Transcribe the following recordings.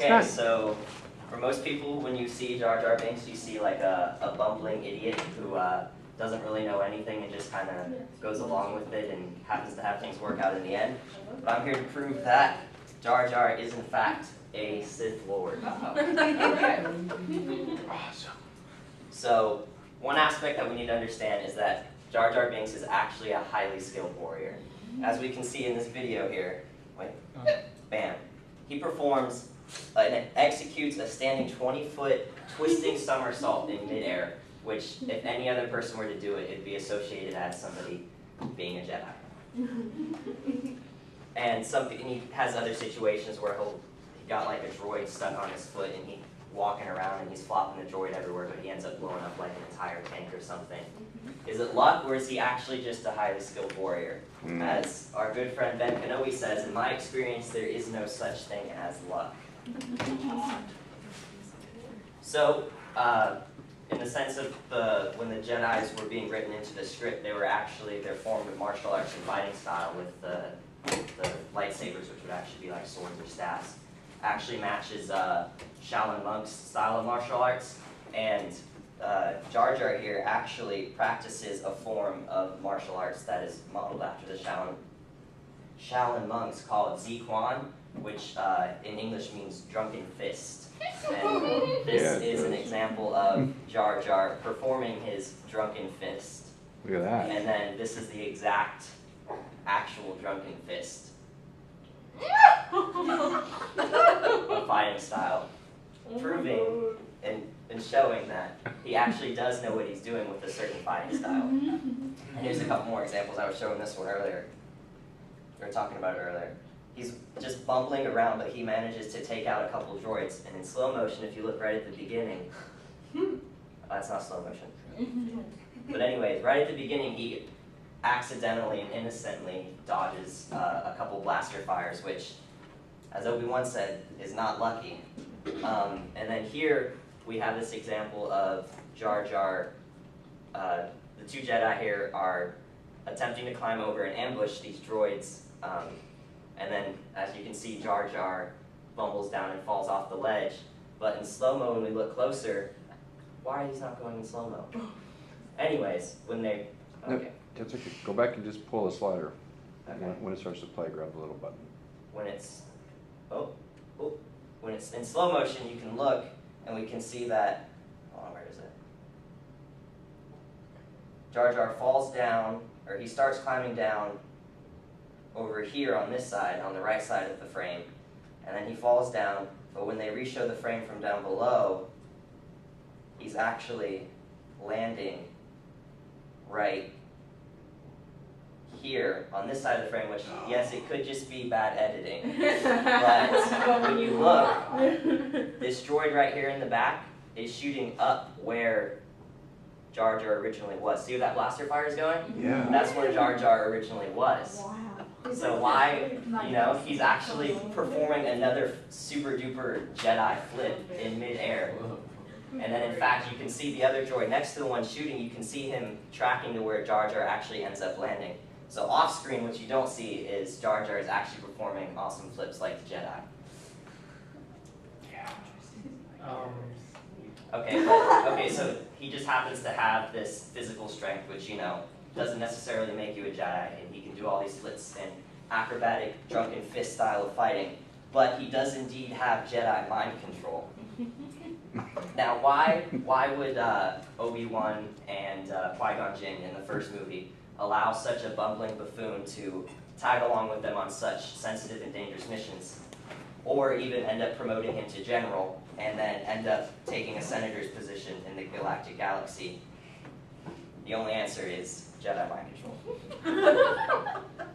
Okay, so for most people, when you see Jar Jar Binks, you see like a bumbling idiot who doesn't really know anything and just kind of goes along with it and happens to have things work out in the end. But I'm here to prove that Jar Jar is in fact a Sith Lord. Awesome. So one aspect that we need to understand is that Jar Jar Binks is actually a highly skilled warrior. As we can see in this video here, bam, he performs and executes a standing 20-foot twisting somersault in midair, which if any other person were to do it, it'd be associated as somebody being a Jedi. And he has other situations where he got like a droid stuck on his foot and he's walking around and he's flopping the droid everywhere, but he ends up blowing up like an entire tank or something. Is it luck, or is he actually just a highly skilled warrior? As our good friend Ben Kenobi says, in my experience, there is no such thing as luck. So, in the sense of when the Jedis were being written into the script, they're formed of martial arts and fighting style with the lightsabers, which would actually be like swords or staffs. Actually matches Shaolin monks' style of martial arts, and Jar Jar here actually practices a form of martial arts that is modeled after the Shaolin monks called Ziquan, which in English means drunken fist. And this is an example of Jar Jar performing his drunken fist. Look at that. And then this is the exact actual drunken fist. A fighting style, proving and showing that he actually does know what he's doing with a certain fighting style. And here's a couple more examples. I was showing this one earlier. We were talking about it earlier. He's just bumbling around, but he manages to take out a couple droids. And in slow motion, if you look right at the beginning, that's not slow motion. But anyways, right at the beginning, he accidentally and innocently dodges a couple blaster fires, which, as Obi-Wan said, is not lucky. And then here we have this example of Jar Jar. The two Jedi here are attempting to climb over and ambush these droids. And then, as you can see, Jar Jar bumbles down and falls off the ledge. But in slow-mo, when we look closer, why are these not going in slow-mo? Anyways, when they... Okay. That's okay. Go back and just pull the slider. Okay. When it starts to play, grab the little button. When it's... When it's in slow motion, you can look, and we can see that... Hold on, where is it? Jar Jar falls down, or he starts climbing down over here on this side, on the right side of the frame, and then he falls down, but when they re-show the frame from down below, he's actually landing right here on this side of the frame, which, yes, it could just be bad editing, but when you look, this droid right here in the back is shooting up where Jar Jar originally was. See where that blaster fire is going? Yeah. That's where Jar Jar originally was. Wow. So why, he's actually performing another super duper Jedi flip in midair. And then in fact, you can see the other droid next to the one shooting, you can see him tracking to where Jar Jar actually ends up landing. So off screen, what you don't see is Jar Jar is actually performing awesome flips like the Jedi. Okay, so he just happens to have this physical strength, which, doesn't necessarily make you a Jedi, and he can do all these flips and acrobatic, drunken fist style of fighting, but he does indeed have Jedi mind control. Now, why would Obi-Wan and Qui-Gon Jinn in the first movie allow such a bumbling buffoon to tag along with them on such sensitive and dangerous missions, or even end up promoting him to general, and then end up taking a senator's position in the galactic galaxy? The only answer is Jedi mind control.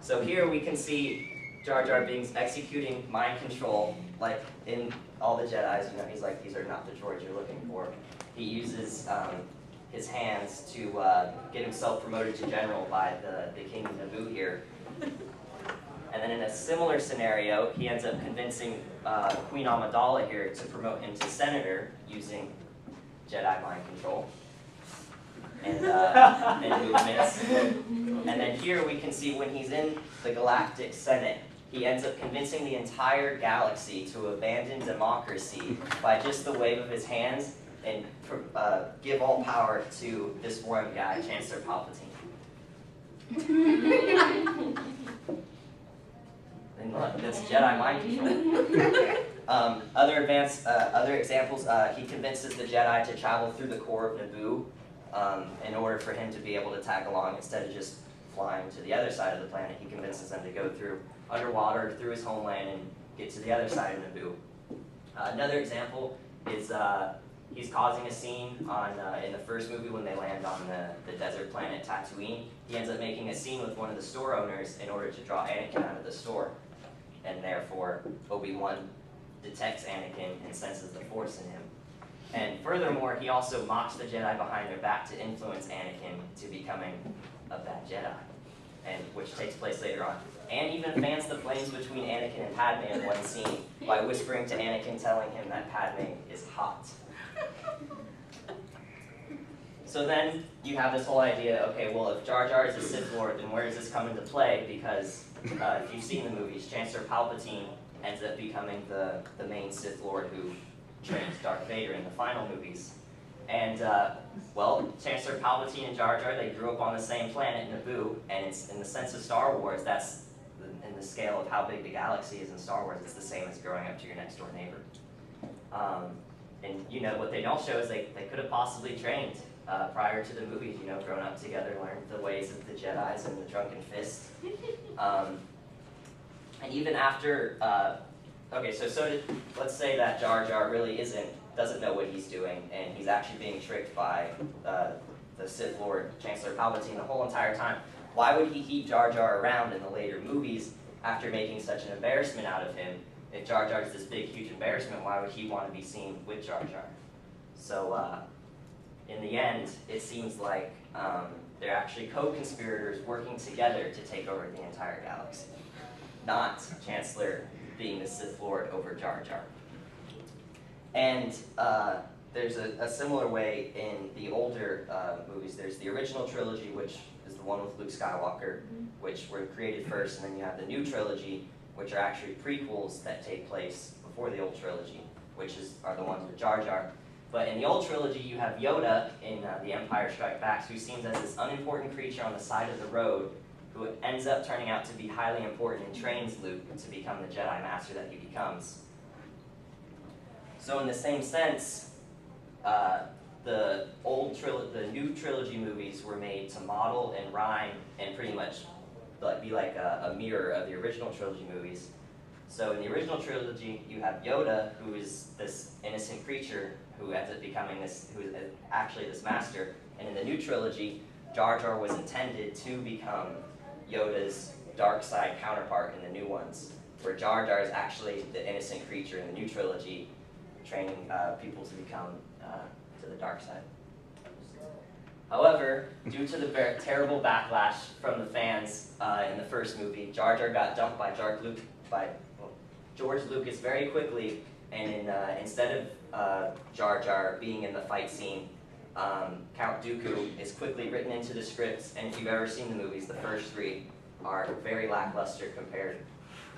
So here we can see Jar Jar Binks executing mind control, like in all the Jedis. He's like, these are not the droids you're looking for. He uses his hands to get himself promoted to general by the King of Naboo here. And then in a similar scenario, he ends up convincing Queen Amidala here to promote him to senator using Jedi mind control and movements. And then here we can see when he's in the Galactic Senate, he ends up convincing the entire galaxy to abandon democracy by just the wave of his hands and give all power to this one guy, Chancellor Palpatine. And look, that's Jedi mind control. Other examples, he convinces the Jedi to travel through the core of Naboo in order for him to be able to tag along instead of just flying to the other side of the planet. He convinces them to go through underwater, through his homeland, and get to the other side of Naboo. Another example is he's causing a scene on in the first movie when they land on the desert planet Tatooine. He ends up making a scene with one of the store owners in order to draw Anakin out of the store. And therefore, Obi-Wan detects Anakin and senses the Force in him. And furthermore, he also mocks the Jedi behind their back to influence Anakin to becoming a bad Jedi, and which takes place later on. And even fans the flames between Anakin and Padme in one scene by whispering to Anakin, telling him that Padme is hot. So then you have this whole idea, okay, well, if Jar Jar is a Sith Lord, then where does this come into play? Because if you've seen the movies, Chancellor Palpatine ends up becoming the main Sith Lord who trains Darth Vader in the final movies. And, well, Chancellor Palpatine and Jar Jar, they grew up on the same planet, Naboo, and it's, in the sense of Star Wars, that's, in the scale of how big the galaxy is in Star Wars, it's the same as growing up to your next door neighbor. And, you know, what they don't show is they could have possibly trained prior to the movies, you know, grown up together, learned the ways of the Jedis and the drunken fist. And even after, okay, let's say that Jar Jar really doesn't know what he's doing, and he's actually being tricked by the Sith Lord, Chancellor Palpatine, the whole entire time. Why would he keep Jar Jar around in the later movies after making such an embarrassment out of him? If Jar Jar is this big, huge embarrassment, why would he want to be seen with Jar Jar? So, in the end, it seems like they're actually co-conspirators working together to take over the entire galaxy, not Chancellor being the Sith Lord over Jar Jar. And there's a similar way in the older movies. There's the original trilogy, which is the one with Luke Skywalker, which were created first, and then you have the new trilogy, which are actually prequels that take place before the old trilogy, which are the ones with Jar Jar. But in the old trilogy, you have Yoda in The Empire Strikes Back, who seems as this unimportant creature on the side of the road, who ends up turning out to be highly important and trains Luke to become the Jedi Master that he becomes. So in the same sense, the new trilogy movies were made to model and rhyme and pretty much be like a mirror of the original trilogy movies. So in the original trilogy, you have Yoda, who is this innocent creature who ends up becoming who is actually this master. And in the new trilogy, Jar Jar was intended to become Yoda's dark side counterpart in the new ones, where Jar Jar is actually the innocent creature in the new trilogy, training people to become to the dark side. However, due to the terrible backlash from the fans in the first movie, Jar Jar got dumped by George Lucas very quickly, and instead of Jar Jar being in the fight scene, Count Dooku is quickly written into the scripts, and if you've ever seen the movies, the first three are very lackluster compared.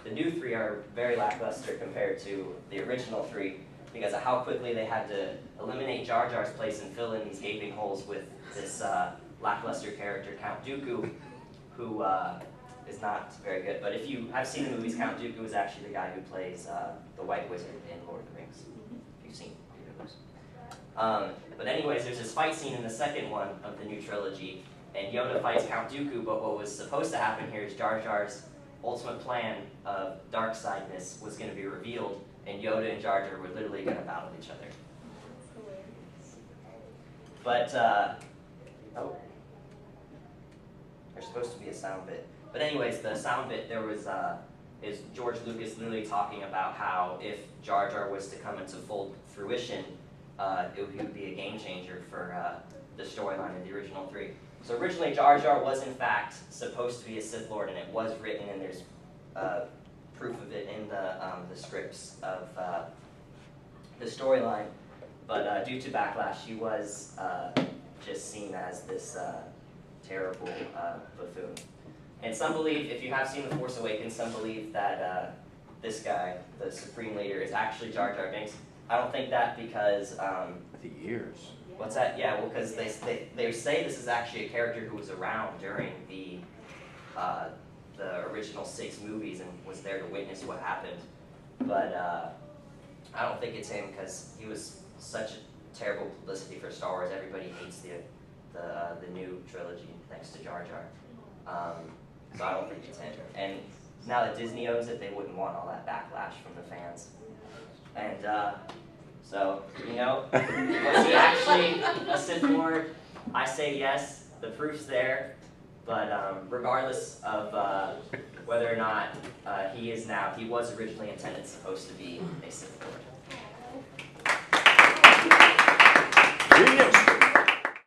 The new three are very lackluster compared to the original three, because of how quickly they had to eliminate Jar Jar's place and fill in these gaping holes with this lackluster character, Count Dooku, who is not very good. But if you have seen the movies, Count Dooku is actually the guy who plays the White Wizard in Lord of the Rings. If you've seen those. But anyways, there's this fight scene in the second one of the new trilogy, and Yoda fights Count Dooku, but what was supposed to happen here is Jar Jar's ultimate plan of dark-sideness was going to be revealed, and Yoda and Jar Jar were literally going to battle each other. But, oh, there's supposed to be a sound bit. But anyways, the sound bit, there was, is George Lucas literally talking about how if Jar Jar was to come into full fruition, it would be a game changer for the storyline of the original three. So originally, Jar Jar was in fact supposed to be a Sith Lord, and it was written, and there's proof of it in the scripts of the storyline. But due to backlash, he was just seen as this terrible buffoon. And some believe, if you have seen The Force Awakens, some believe that this guy, the Supreme Leader, is actually Jar Jar Binks. I don't think that because, The ears. what's that? Yeah, well, because they say this is actually a character who was around during the original 6 movies and was there to witness what happened. But I don't think it's him because he was such a terrible publicity for Star Wars. Everybody hates the new trilogy thanks to Jar Jar. So I don't think it's him. And now that Disney owns it, they wouldn't want all that backlash from the fans. And so, you know, was he actually a Sith Lord? I say yes. The proof's there. But regardless of whether or not he is now, he was originally intended supposed to be a Sith Lord.